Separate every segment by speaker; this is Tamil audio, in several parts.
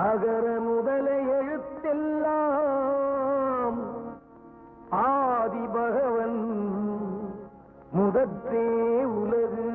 Speaker 1: அகர முதல எழுத்தெல்லாம் ஆதி பகவன் முதற்றே உலகு.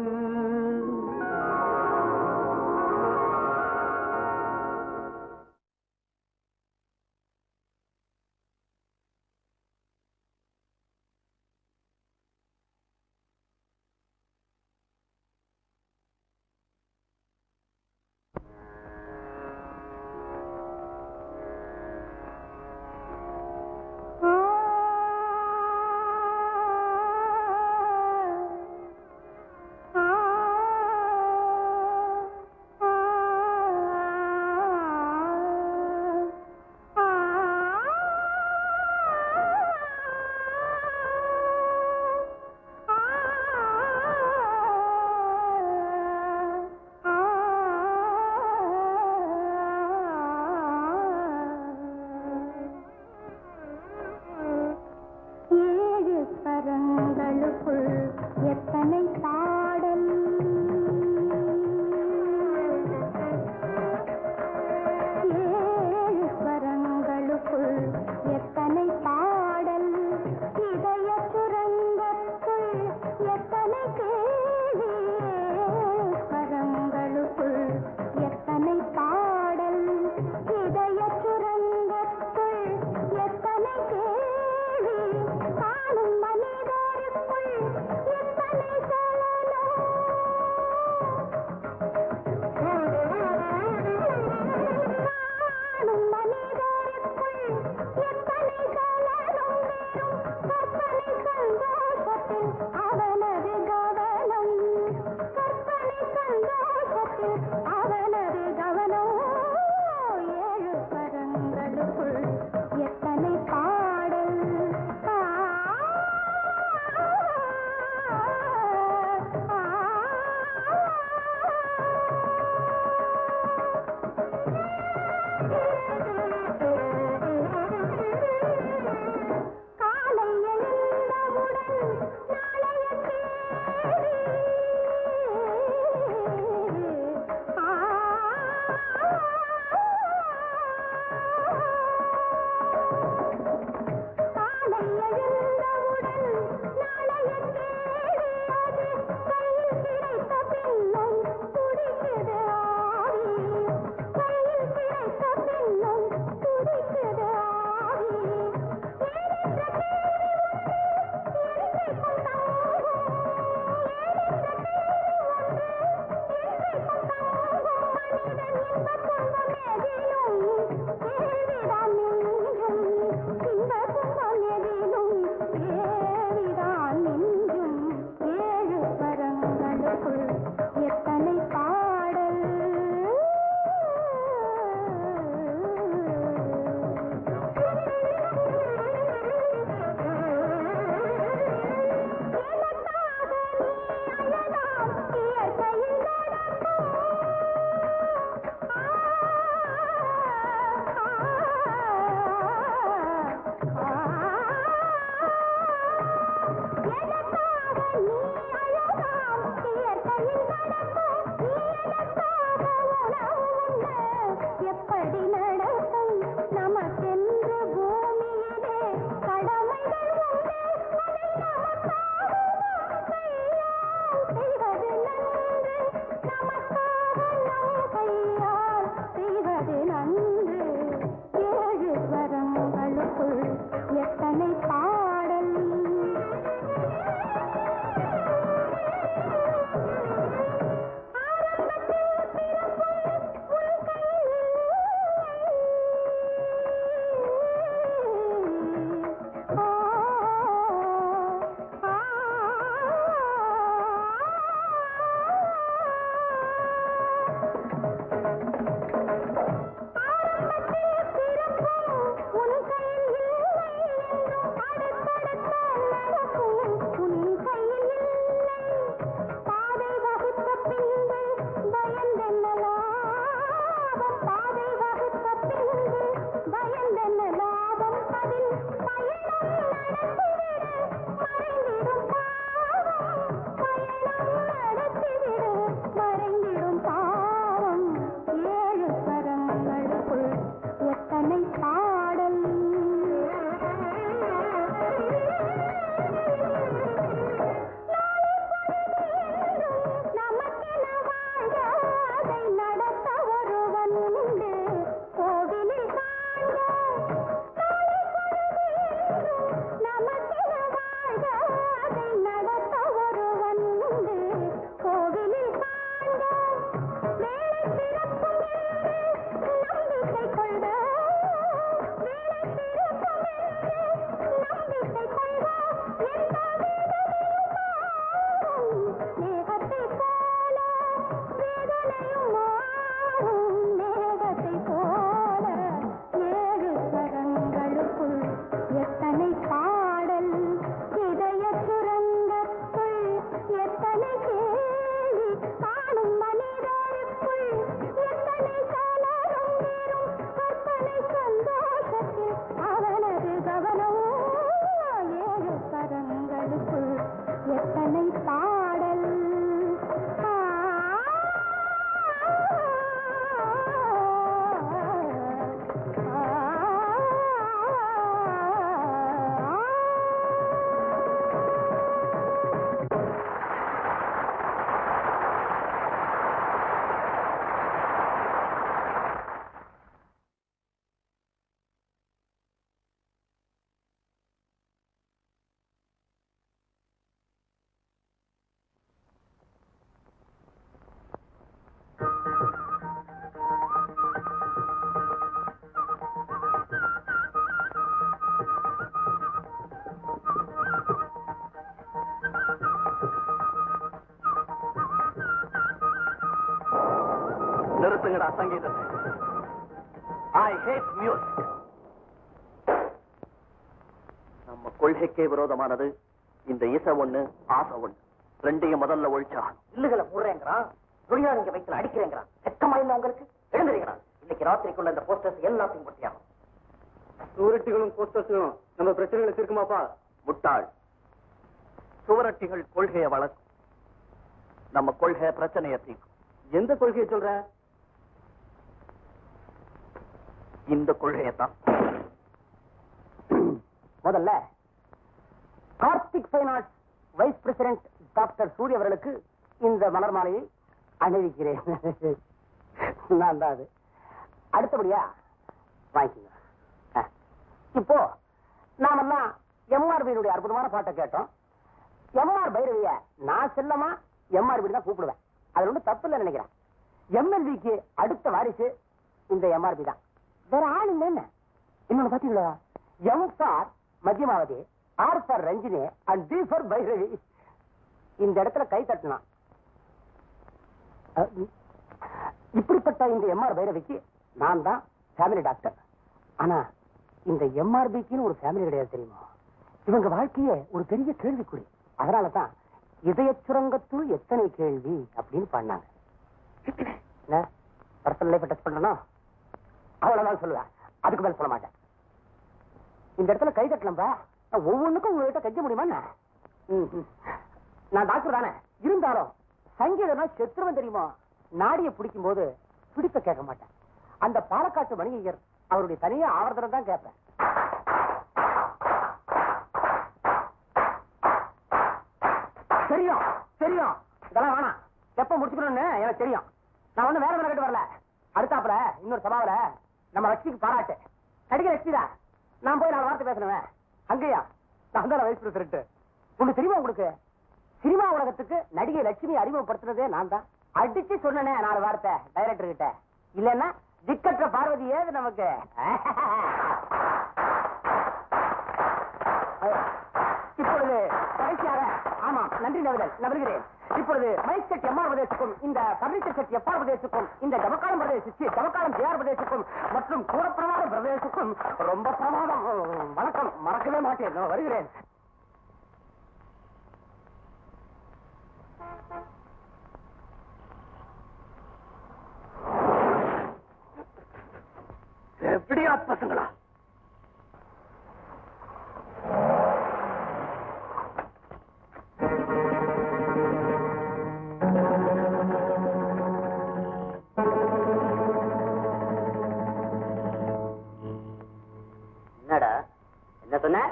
Speaker 2: மறைந்திடும் பாவம் ஏழு கரங்களுக்குள் நிறுத்துங்கடா சங்கீதத்தை. I hate music. நம்ம கொள்கைக்கே விரோதமானது இந்த இசை ஒண்ணு, ஆசை ஒண்ணு. ரெண்டையும் முதல்ல ஒழிச்சா.
Speaker 3: இல்லுகளை போடுறேங்கிறான், தொழிலாளிங்க வயிற்றுல அடிக்கிறேங்கிறான். வெக்கமா இல்ல உங்களுக்கு? எழுந்துறீங்களா? இன்னைக்கு ராத்திரிக்குள்ள இந்த போஸ்டர்ஸ் எல்லாத்தையும் பற்றியாகும்.
Speaker 1: சூரட்டிகளும் போஸ்டர்ஸும் நம்ம பிரச்சனைகளை தீர்க்குமாப்பா?
Speaker 2: முட்டாள். சுவரட்டிகள் கொள்கையை வளர்க்கும், நம்ம கொள்கை பிரச்சனையை தீர்க்கும்.
Speaker 1: எந்த கொள்கையை சொல்ற?
Speaker 2: இந்த கொள்கையத்தான்.
Speaker 3: முதல்ல Karthik finance vice president doctor சூரிய அவர்களுக்கு இந்த மலர் மாலையை அணிவிக்கிறேன். நான் தான் அது. அடுத்தபடியா வாங்கிக்கோங்க. இப்போ நாமெல்லாம் எம்ஆர்பியினுடைய அற்புதமான பாட்டை கேட்டோம். எம்ஆர் பைரவிய நான் செல்லமா எம்ஆர்பி தான் கூப்பிடுவேன். அது ஒன்றும் தப்பு இல்லை நினைக்கிறேன். எம்எல்விக்கு அடுத்த வாரிசு இந்த எம்ஆர்பி தான், வேற ஆள் இல்லை. என்ன இன்னொன்னு பாத்தீங்களா? M for Madhyamavati, R for Ranjani and D for Bhairavi. இந்த இடத்துல கை தட்டலாம். இப்படிப்பட்ட இந்த எம்ஆர் பைரவிக்கு நான் தான் ஃபேமிலி டாக்டர். ஆனா இந்த எம்ஆர்பிக்குன்னு ஒரு ஃபேமிலி கிடையாது தெரியுமா? இவங்க வாழ்க்கையே ஒரு பெரிய கேள்விக்குறி. அதனாலதான் இதய சுரங்கத்துள் எத்தனை கேள்வி அப்படின்னு பண்ணாங்க. பர்சனல் லைஃப் டச் பண்ணணும், அவ்வளவுதான் சொல்லுவேன். அதுக்கு மேல சொல்ல மாட்டேன். இந்த இடத்துல கை தட்டலம்பா, ஒவ்வொன்றுக்கும் உங்ககிட்ட கெஞ்ச முடியுமா? நான் டாக்டர் தானே, இருந்தாலும் சங்கீதம்னா செத்துருவன் தெரியுமா? நாடிய பிடிக்கும் போது பிடிப்ப கேட்க மாட்டேன். அந்த பாலக்காட்டு வணிகர் அவருடைய தனியா ஆவர்த்தனம் தான் கேட்பேன். தெரியும் தெரியும், இதெல்லாம் வேணாம். எப்ப முடிச்சுக்கணும்னு எனக்கு தெரியும். நான் ஒண்ணு வேற கேட்டு வரல. அடுத்தாப்புல இன்னொரு சபாவில நம்ம லட்சுமிக்கு பாராட்டு. நடிகை லட்சுமி தான். நான் போய் 4 வார்த்தை பேசணுவேன். அங்கேயா நான் தான் வைஸ் பிரசிடென்ட். ஒண்ணு தெரியுமா உங்களுக்கு? சினிமா உலகத்துக்கு நடிகை லட்சுமி அறிமுகப்படுத்துறதே நான் தான். அடிச்சு சொன்னனே 4 வார்த்தை டைரக்டர் கிட்ட. இல்லன்னா திக்கற்ற பார்வதி ஏது நமக்கு. இப்பொழுது கடைசியாக, ஆமா நன்றி நவதல் நவல்கிறேன். இப்பொழுது மைக் செட் எம்ஆர் பிரதேசத்துக்கும் இந்த பர்னிச்சர் செட் எஃப்ஆர் பிரதேசத்துக்கும் இந்த ஜமக்காலம் பிரதேசம் ஜமக்காலம் ஜேஆர் பிரதேசத்துக்கும் மற்றும் கூட பிரமாதம் பிரதேசத்துக்கும் ரொம்ப பிரமாதம் வணக்கம். மறக்கவே மாட்டேன். வருகிறேன்.
Speaker 2: எப்படியா பசங்களா?
Speaker 3: என்னடா என்ன சொன்ன?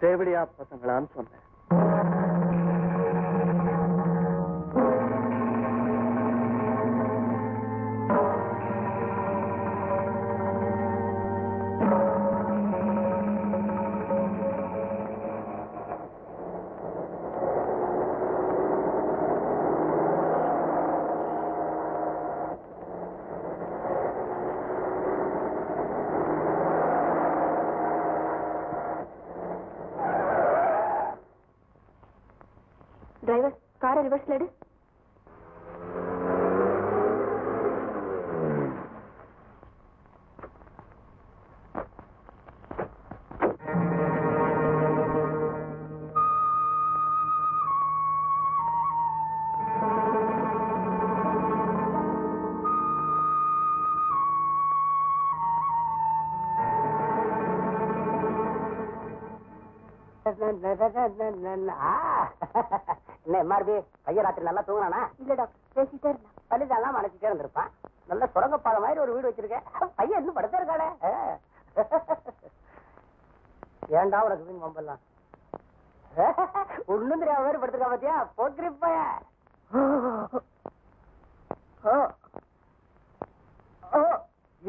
Speaker 2: தேவடியா பசங்களான்னு சொன்னேன்.
Speaker 4: டிரைவர், காரை ரிவர்ஸ்ல எடு.
Speaker 3: என்ன எம்ஆர்பி பையன் ராத்திரி நல்லா தூங்கினானா?
Speaker 4: இல்லடா, பேசிட்டே இருந்தா.
Speaker 3: பள்ளிதான் மனசிட்டே இருந்திருப்பான். நல்ல சுரங்கப்பாதை மாதிரி ஒரு வீடு வச்சிருக்கேன். பையன் இன்னும் படுத்தே இருக்காடே. ஏண்டா உனக்கு மீன் மம்பெல்லாம் ஒண்ணும் தெரியாம மாதிரி படுத்திருக்கா பாத்தியா? போக்கிரி பையன்.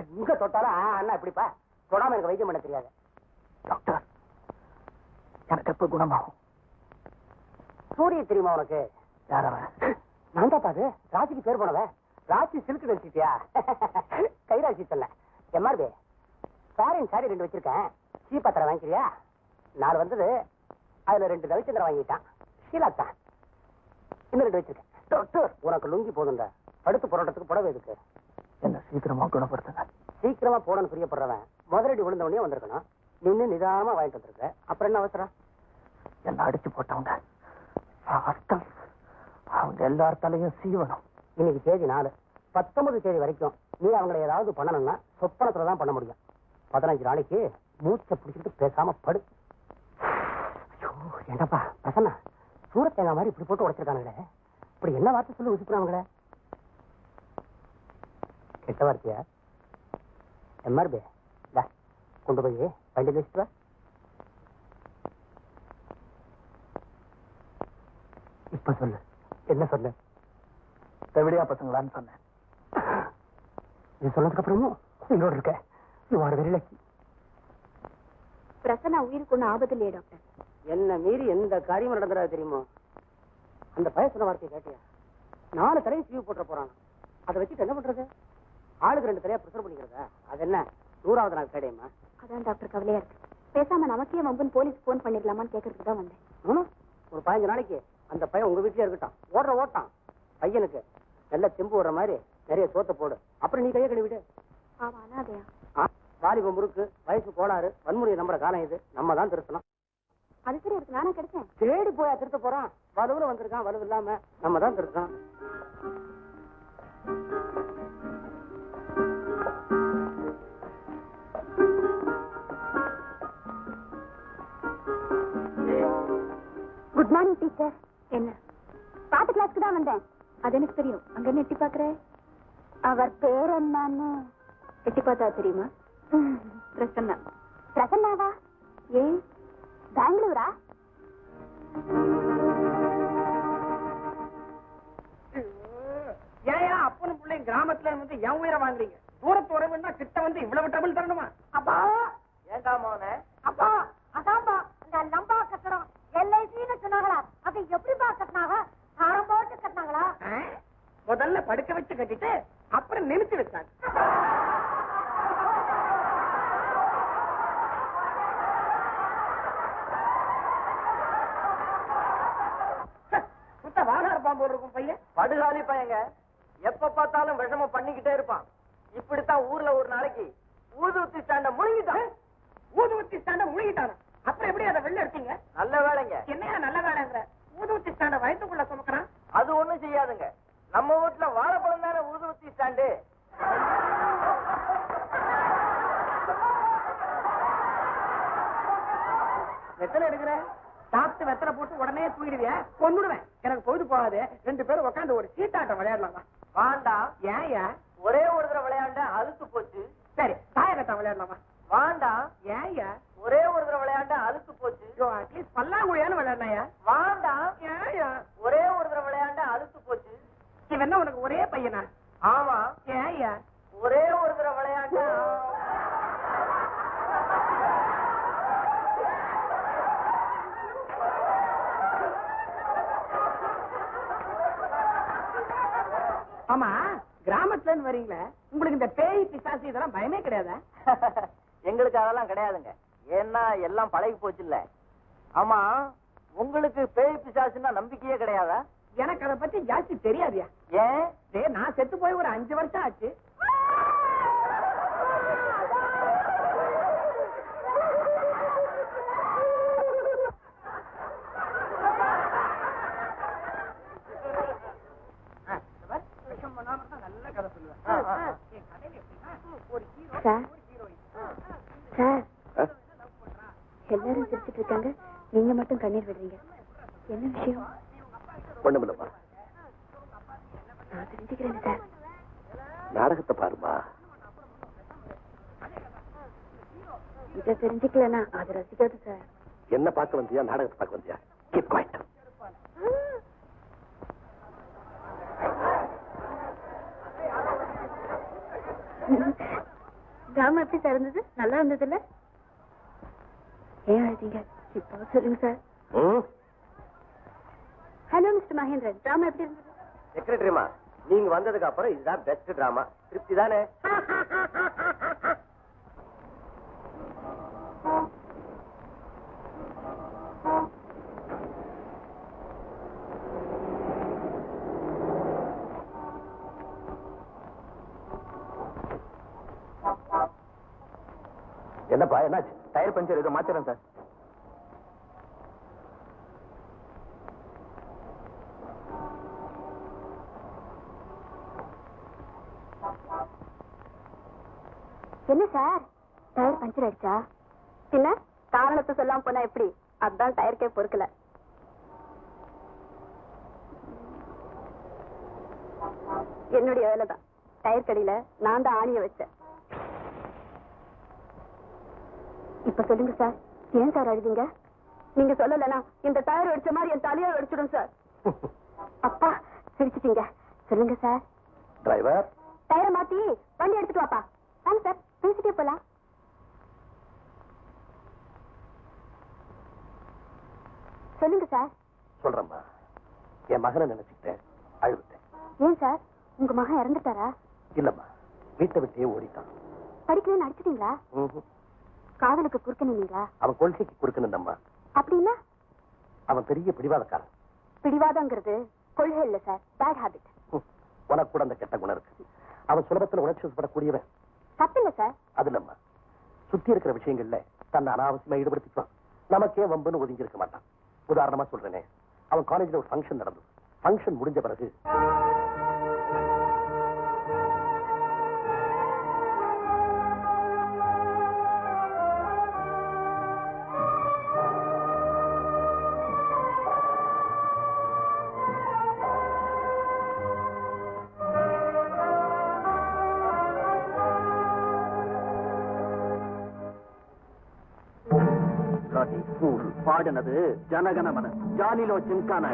Speaker 3: எங்க தொட்டாலும் அண்ணா இப்படிப்பா தொடாம எனக்கு வைத்தியம் பண்ண தெரியாது.
Speaker 2: டாக்டர், எனக்கு எப்ப குணமாகும்?
Speaker 3: சூரிய தெரியுமா உனக்கு?
Speaker 2: யாரவன்?
Speaker 3: நான் தான் பாது ராஜிக்கு பேர் போனவ. ராஜி சில்க் நினைச்சிட்டியா? கைராசி சொல்ல. எம்ஆர்பி சாரின் சாரி 2 வச்சிருக்கேன். சீப்பா தர வாங்கிக்கிறியா? 4 வந்தது, அதுல 2 ரவிச்சந்திரன் வாங்கிட்டான். ஷீலாத்தான் இன்னும் 2 வச்சிருக்கேன். டாக்டர் உனக்கு லுங்கி போதுண்டா, அடுத்து போராட்டத்துக்கு புடவை எதுக்கு?
Speaker 2: என்ன சீக்கிரமா குணப்படுத்துங்க.
Speaker 3: சீக்கிரமா போடணும்னு பிரியப்படுறவன் முதலடி விழுந்த உடனே வந்திருக்கணும். நின்னு நிதானமா வாங்கிட்டு வந்திருக்க, அப்புறம் என்ன அவசரம்?
Speaker 2: என்ன அடிச்சு போட்டவங்க அவங்க எல்லாத்தாலையும் சீவனம்.
Speaker 3: இன்னைக்கு தேதி 4, 19 தேதி வரைக்கும் நீ அவங்களை ஏதாவது பண்ணணும்னா சொப்பனத்துலதான் பண்ண முடியும். 15 நாளைக்கு மூச்சை பிடிச்சிட்டு பேசாம படு. என்னப்பா பசங்க சூரத்தேங்காய் மாதிரி இப்படி போட்டு உடைச்சிருக்கானுங்களே, இப்படி என்ன வார்த்தை சொல்லி உசுப்புறாங்களே? கெட்ட வார்த்தையா? எம்ஆர்பி கொண்டு போய் வண்டி வச்சுட்டு வா. இப்ப சொல்லு, என்ன சொல்லு?
Speaker 2: செவிடியா பசங்களான்னு சொன்னேன்.
Speaker 3: நீ சொன்னதுக்கு அப்புறமும் உயிரோடு இருக்க. You are very lucky.
Speaker 4: Prasanna உயிருக்கு ஒன்றும் ஆபத்து இல்லையே டாக்டர்?
Speaker 3: என்ன மீறி எந்த காரியமும் நடந்துடாது தெரியுமோ? அந்த பய சொன்ன வார்த்தையை கேட்டியா? 4 தலையை சீவு போட்டுற போறான். அதை வச்சுட்டு என்ன பண்றது? ஆளுக்கு 2 தலையா ப்ரிசர்வ் பண்ணிக்கிறதா? அது என்ன 100வது நாள் கேடையுமா?
Speaker 4: அதான் டாக்டர் கவலையா இருக்கு. பேசாம நமக்கே வம்புன்னு போலீஸ் போன் பண்ணிடலாமான்னு கேட்கறதுக்கு தான் வந்தேன்.
Speaker 3: ஒரு 15 நாளைக்கு அந்த பையன் உங்க வீட்லயே இருக்கட்டும். ஓட்டான் பையனுக்கு நல்ல தெம்பு வர்ற மாதிரி நிறைய சோத்த போடு, அப்புறம் நீ கையை கழுவிடு.
Speaker 4: ஆமா அனாதையா?
Speaker 3: வாலிப முறுக்கு, வயசு கோளாறு, வன்முறையை நம்புற காலம் இது. நம்ம தான் திருத்தணும்.
Speaker 4: அது சரி, இருக்கு நானே கிடைச்சேன்.
Speaker 3: தேடி போயா திருத்த போறான்? வலுவுல வந்திருக்கான், வலுவு இல்லாம நம்ம தான் திருத்தோம்.
Speaker 4: Good morning teacher. என்ன பாட்டு கிளாஸ்க்கு தான் வந்தேன். அது எனக்கு தெரியும். அங்க என்ன எட்டி பாக்குறேன்? அவர் பேர் என்னன்னு எட்டி பார்த்தா தெரியுமா? பிரசன்னா. பிரசன்னாவா? ஏன் பெங்களூரா?
Speaker 3: ஏயா அப்பனும் பிள்ளைங்க கிராமத்துல வந்து என் உயிரை வாங்குறீங்க? தூரத்து உறவுன்னா கிட்ட வந்து இவ்வளவு டபுள் தரணுமா? அப்பா
Speaker 2: ஏண்டா மோனே?
Speaker 3: அப்பா அதான்பா இந்த லம்பா கட்டடம் எல்ஐசின்னு சொன்னாங்களா? அது எப்படிப்பா கட்டினாங்க? ஆரம் போட்டு கட்டினாங்களா? முதல்ல படுக்க வச்சு கட்டிட்டு அப்புறம் நிமித்தி வச்சாங்க. சுத்த வாகார பாம்பு இருக்கும் பையன்.
Speaker 2: படுகாலி பையங்க, எப்ப பார்த்தாலும் விஷமம் பண்ணிக்கிட்டே இருப்பான். இப்படித்தான் ஊர்ல ஒரு நாளைக்கு ஊதுவத்தி ஸ்டாண்ட முழுங்கிட்டான்.
Speaker 3: ஊதுவத்தி ஸ்டாண்ட முழுகிட்டானா? அப்புறம் எப்படி அதை வெளில எடுத்தீங்க?
Speaker 2: நல்ல வேலைங்க.
Speaker 3: என்னையா நல்ல வேலைங்கிற? ஊதுவத்தி ஸ்டாண்ட வயிற்றுக்குள்ள சுமக்கிறான்.
Speaker 2: அது ஒண்ணும் செய்யாதுங்க. நம்ம வீட்டுல வாழைப்பழம் தானே ஊதுவத்தி ஸ்டாண்டு.
Speaker 3: வெத்தலை எடுக்கிற? சாப்பிட்டு வெத்தலை போட்டு உடனே தூங்கிடுவியா? கொன்னுடுவேன். எனக்கு பொழுது போகாது. 2 பேரும் உட்காந்து ஒரு சீட்டாட்டம் விளையாடலாமா?
Speaker 2: வாண்டாம்.
Speaker 3: ஏன்?
Speaker 2: ஒரே ஒரு தடவை விளையாண்ட அழுத்து போச்சு.
Speaker 3: சரி தாயக்கட்டம் விளையாடலாமா?
Speaker 2: வாண்டாம்.
Speaker 3: ஏன்?
Speaker 2: ஒரே ஒரு தடவை விளையாண்ட அழுத்து போச்சு.
Speaker 3: அட்லீஸ்ட் பல்லாங்குழியான்னு விளையாடினாயா?
Speaker 2: வாண்டாம்.
Speaker 3: ஏன்?
Speaker 2: ஒரே ஒரு தடவை விளையாண்ட அழுத்து போச்சு.
Speaker 3: இவன் என்ன உனக்கு ஒரே பையனா?
Speaker 2: ஆமா.
Speaker 3: ஏன்?
Speaker 2: ஒரே ஒரு தடவை விளையாண்ட
Speaker 3: ஆமா, கிராமத்துல இருந்து வரீங்களே, உங்களுக்கு இந்த பேய் பிசாசு இதெல்லாம் பயமே கிடையாதா?
Speaker 2: எங்களுக்கு அதெல்லாம் கிடையாதுங்க. ஏன்னா எல்லாம் பழகி போச்சு இல்ல. ஆமா, உங்களுக்கு பேய் பிசாசுன்னா நம்பிக்கையே கிடையாதா?
Speaker 3: எனக்கு அதை பத்தி ஜாஸ்தி தெரியாதியா.
Speaker 2: ஏன்?
Speaker 3: நான் செத்து போய் ஒரு 5 வருஷம் ஆச்சு. நல்ல கதை சொல்லுவேன்.
Speaker 4: எல்லாரும் சிரிச்சிட்டு இருக்காங்க, நீங்க மட்டும் கண்ணீர் விடுறீங்க. என்ன விஷயம்?
Speaker 2: ஒண்ணுமில்லப்பா.
Speaker 4: நான் தெரிஞ்சுக்கிறேன் சார்.
Speaker 2: நாடகத்தை பாருமா.
Speaker 4: இதை தெரிஞ்சுக்கலன்னா அது ரசிக்காது சார்.
Speaker 2: என்ன பார்க்க வந்தியா? நாடகத்தை பார்க்க வந்தியா? Keep quiet.
Speaker 4: டிராமா எப்படி சார் இருந்தது? நல்லா இருந்தது இல்ல? ஏன் அழுதீங்க? இப்போ சொல்லுங்க sir. Hello mister Mahendran, drama எப்படி இருந்தது?
Speaker 2: செக்ரட்டரிமா, நீங்க வந்ததுக்கு அப்புறம் இதுதான் பெஸ்ட் டிராமா. திருப்தி தானே?
Speaker 3: என்னப்பா என்னாச்சு? டயர் பஞ்சர் ஏதோ மாத்திரம் சார்.
Speaker 4: என்ன சார், டயர் பஞ்சர் ஆயிடுச்சா? பின்ன காரணத்தை சொல்லாம போனா எப்படி? அதுதான் டயருக்கே பொறுக்கல. என்னுடைய வேலைதான். டயர் கடியில நான் தான் ஆணிய வச்சேன். இப்ப சொல்லுங்க சார், ஏன் சார் அழுதிங்க? நீங்க சொல்லலனா இந்த டயர் வெடிச்ச மாதிரி என் தலையை வெடிச்சிடும் சார். அப்பா சிரிச்சிட்டீங்க. சொல்லுங்க சார்.
Speaker 3: டிரைவர்,
Speaker 4: டயரை மாத்தி வண்டி எடுத்துட்டு வாப்பா. வாங்க சார், பேசிட்டே போலாம். சொல்லுங்க சார்.
Speaker 3: சொல்றேம்மா, என் மகனை நினைச்சுக்கிட்டேன், அழுவிட்டேன்.
Speaker 4: ஏன் சார், உங்க மகன் இறந்துட்டாரா?
Speaker 3: இல்லம்மா, வீட்டை விட்டே ஓடிட்டான்.
Speaker 4: படிக்கலன்னு அடிச்சிட்டீங்களா? காதலுக்கு குறுக்க நின்னீங்களா?
Speaker 3: அவன் கொள்கைக்கு குறுக்கணும்மா.
Speaker 4: அப்படின்னா
Speaker 3: அவன் பெரிய பிடிவாதக்காரன்.
Speaker 4: பிடிவாதங்கிறது கொள்கை இல்ல சார், பேட் ஹாபிட்.
Speaker 3: உனக்கு கூட அந்த கெட்ட குணம் இருக்கு. அவன் சுலபத்தில் உணர்ச்சி வசப்படக்கூடியவன்.
Speaker 4: தப்பில்ல சார்.
Speaker 3: அது இல்லம்மா, சுத்தி இருக்கிற விஷயங்கள்ல தன்னை அனாவசியமா ஈடுபடுத்திக்குவான். நமக்கே வம்புன்னு ஒதுங்கி இருக்க மாட்டான். உதாரணமா சொல்றேனே, அவன் காலேஜ்ல ஒரு ஃபங்க்ஷன் நடந்தது. ஃபங்க்ஷன் முடிஞ்ச பிறகு
Speaker 1: பாடினது ஜனகணமன, ஜாலிலோ ஜிம்கானா.